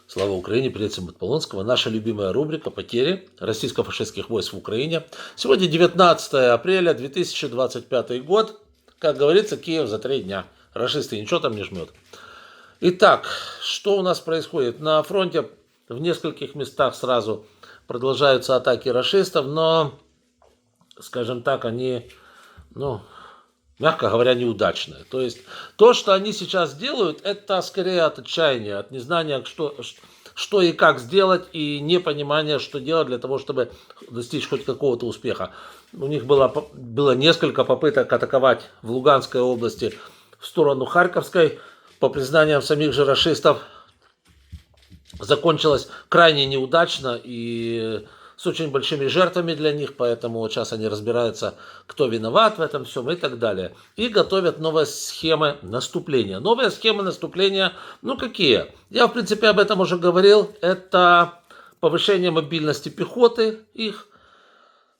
Слава Украине, привет всем от Полонского. Наша любимая рубрика «Потери российско-фашистских войск в Украине». Сегодня 19 апреля 2025 год. Как говорится, Киев за 3 дня. Рашисты ничего там не жмет. Итак, что у нас происходит? На фронте в нескольких местах сразу продолжаются атаки рашистов, но, скажем так, они, мягко говоря, неудачные. То есть то, что они сейчас делают, это скорее от отчаяния, от незнания, что и как сделать, и непонимания, что делать для того, чтобы достичь хоть какого-то успеха. У них было несколько попыток атаковать в Луганской области в сторону Харьковской. По признаниям самих же рашистов, закончилось крайне неудачно и с очень большими жертвами для них, поэтому вот сейчас они разбираются, кто виноват в этом всем и так далее. И готовят новые схемы наступления. Новые схемы наступления, какие? Я, в принципе, об этом уже говорил. Это повышение мобильности пехоты их.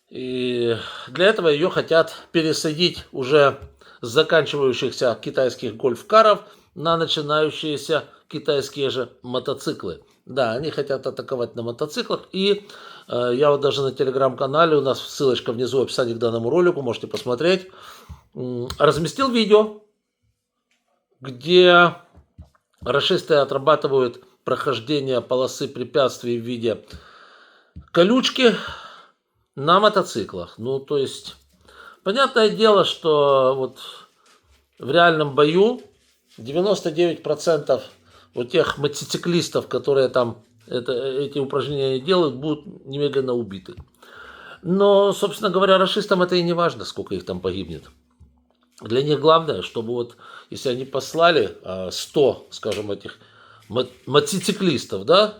И для этого ее хотят пересадить уже с заканчивающихся китайских гольф-каров на начинающиеся китайские же мотоциклы. Да, они хотят атаковать на мотоциклах. И я вот даже на телеграм-канале, у нас ссылочка внизу в описании к данному ролику, можете посмотреть, разместил видео, где рашисты отрабатывают прохождение полосы препятствий в виде колючки на мотоциклах. То есть, понятное дело, что вот в реальном бою 99% вот тех мотоциклистов, которые там эти упражнения делают, будут немедленно убиты. Но, собственно говоря, рашистам это и не важно, сколько их там погибнет. Для них главное, чтобы вот, если они послали 100, скажем, этих мотоциклистов, да,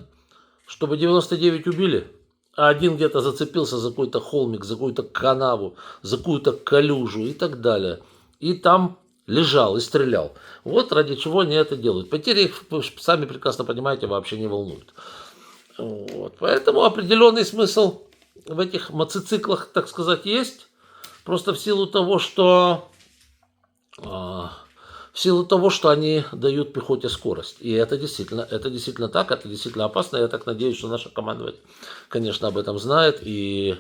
чтобы 99 убили, а один где-то зацепился за какой-то холмик, за какую-то канаву, за какую-то калюжу и так далее. И там лежал и стрелял. Вот ради чего они это делают. Потери их, вы сами прекрасно понимаете, вообще не волнуют. Вот. Поэтому определенный смысл в этих мотоциклах, так сказать, есть. Просто в силу того, что они дают пехоте скорость. И это действительно так, это действительно опасно. Я так надеюсь, что наше командование, конечно, об этом знает и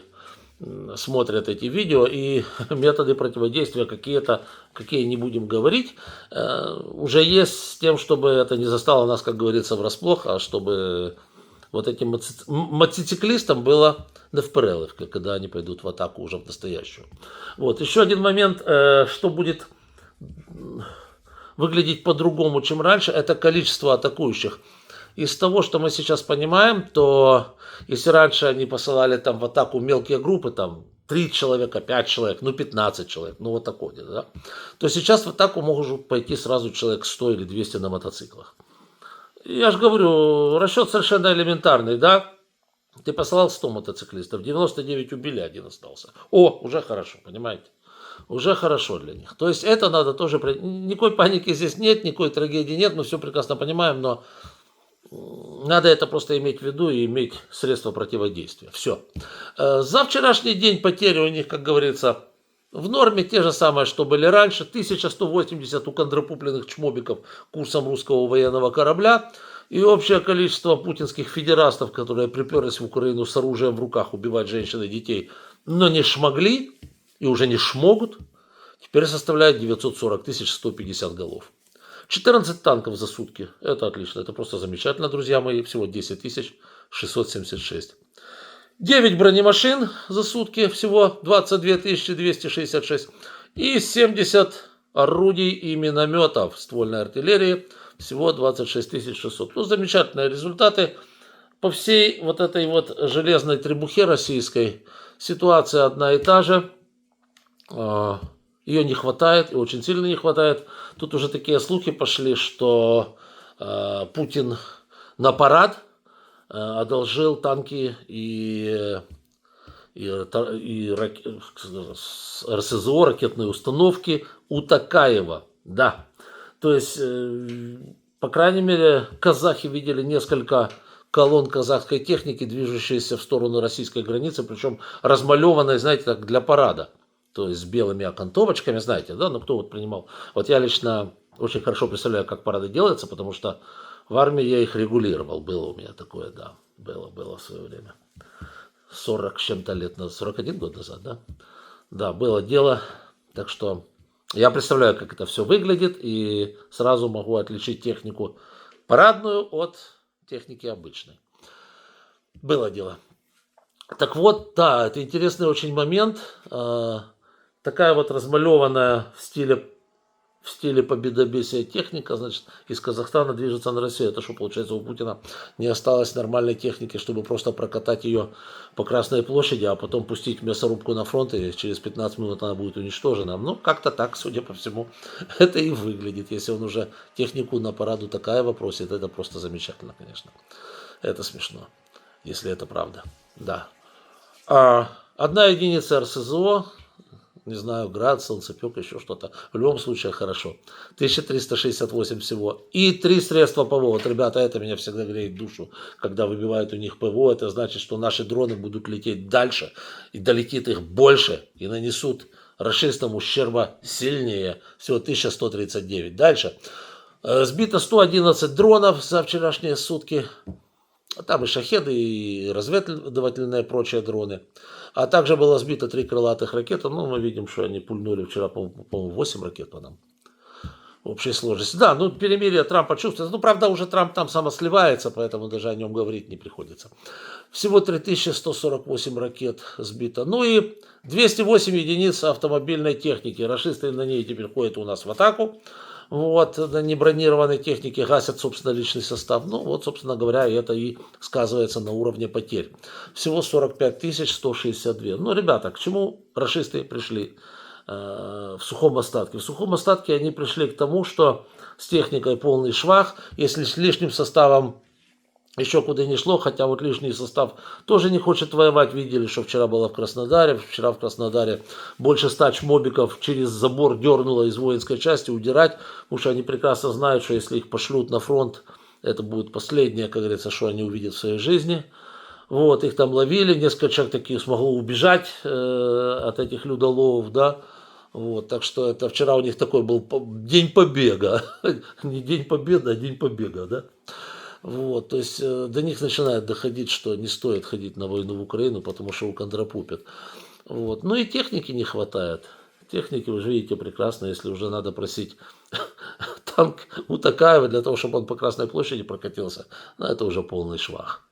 смотрят эти видео, и методы противодействия какие не будем говорить, уже есть с тем, чтобы это не застало нас, как говорится, врасплох, а чтобы вот этим мотоциклистам было навпереловка, когда они пойдут в атаку уже в настоящую. Вот. Еще один момент, что будет выглядеть по-другому, чем раньше, это количество атакующих. Из того, что мы сейчас понимаем, то если раньше они посылали там в атаку мелкие группы, там 3 человека, 5 человек, 15 человек, вот такое, да, то сейчас в атаку могут пойти сразу человек 100 или 200 на мотоциклах. Я же говорю, расчет совершенно элементарный, да. Ты послал 100 мотоциклистов, 99 убили, 1 остался. Уже хорошо, понимаете? Уже хорошо для них. То есть это надо тоже... Никакой паники здесь нет, никакой трагедии нет, мы все прекрасно понимаем, но надо это просто иметь в виду и иметь средства противодействия. Все. За вчерашний день потери у них, как говорится, в норме те же самые, что были раньше. 1180 уконтрапупленных чмобиков курсом русского военного корабля. И общее количество путинских федерастов, которые приперлись в Украину с оружием в руках убивать женщин и детей, но не шмогли и уже не шмогут, теперь составляет 940 150 голов. 14 танков за сутки. Это отлично. Это просто замечательно, друзья мои. Всего 10 676. 9 бронемашин за сутки. Всего 22 266. И 70 орудий и минометов ствольной артиллерии. Всего 26 600. Замечательные результаты. По всей вот этой вот железной требухе российской ситуация одна и та же. Ее не хватает, и очень сильно не хватает. Тут уже такие слухи пошли, что Путин на парад одолжил танки и РСЗО, ракетные установки у Токаева. Да. То есть, по крайней мере, казахи видели несколько колонн казахской техники, движущиеся в сторону российской границы, причем размалеванной, знаете, так для парада. То есть с белыми окантовочками, знаете, да, кто вот принимал. Вот я лично очень хорошо представляю, как парады делаются, потому что В армии я их регулировал, было у меня такое, да, было в свое время. 40 с чем-то лет назад, 41 год назад, да? Да, было дело, так что я представляю, как это все выглядит, и сразу могу отличить технику парадную от техники обычной. Было дело. Так вот, да, это интересный очень момент. Такая вот размалеванная в стиле победобесия техника, значит, из Казахстана движется на Россию. Это что, получается, у Путина не осталось нормальной техники, чтобы просто прокатать ее по Красной площади, а потом пустить мясорубку на фронт, и через 15 минут она будет уничтожена. Ну, как-то так, судя по всему, это и выглядит. Если он уже технику на параду Токаева просит, это просто замечательно, конечно. Это смешно, если это правда. Да. Одна единица РСЗО, не знаю, град, солнцепек, еще что-то. В любом случае хорошо. 1368 всего. И 3 средства ПВО. Вот, ребята, это меня всегда греет душу, когда выбивают у них ПВО. Это значит, что наши дроны будут лететь дальше, и долетит их больше, и нанесут рашистам ущерба сильнее. Всего 1139. Дальше. Сбито 111 дронов за вчерашние сутки. Там и шахеды, и разведывательные и прочие дроны. А также было сбито 3 крылатых ракеты. Ну, мы видим, что они пульнули вчера, по-моему, 8 ракет по нам. В общей сложности. Да, ну, перемирие Трампа чувствуется. Ну, правда, уже Трамп там самосливается, поэтому даже о нем говорить не приходится. Всего 3148 ракет сбито. Ну и 208 единиц автомобильной техники. Рашисты на ней теперь ходят у нас в атаку. Вот, на небронированной технике гасят, собственно, личный состав. Ну, вот, собственно говоря, это и сказывается на уровне потерь. Всего 45 162. Ну, ребята, к чему рашисты пришли в сухом остатке? В сухом остатке они пришли к тому, что с техникой полный швах, если с лишним составом еще куда ни шло, хотя вот лишний состав тоже не хочет воевать. Видели, что вчера было в Краснодаре. Вчера в Краснодаре больше 100 чмобиков через забор дернуло из воинской части удирать, потому что они прекрасно знают, что если их пошлют на фронт, это будет последнее, как говорится, что они увидят в своей жизни. Вот, их там ловили, несколько человек таких смогло убежать от этих людоловов, да. Вот, так что это вчера у них такой был день побега. Не день победы, а день побега, да. Вот, то есть до них начинает доходить, что не стоит ходить на войну в Украину, потому что у контрапупят. Вот. Ну и техники не хватает. Техники, вы же видите прекрасно, если уже надо просить танк у Токаева для того, чтобы он по Красной площади прокатился, ну это уже полный швах.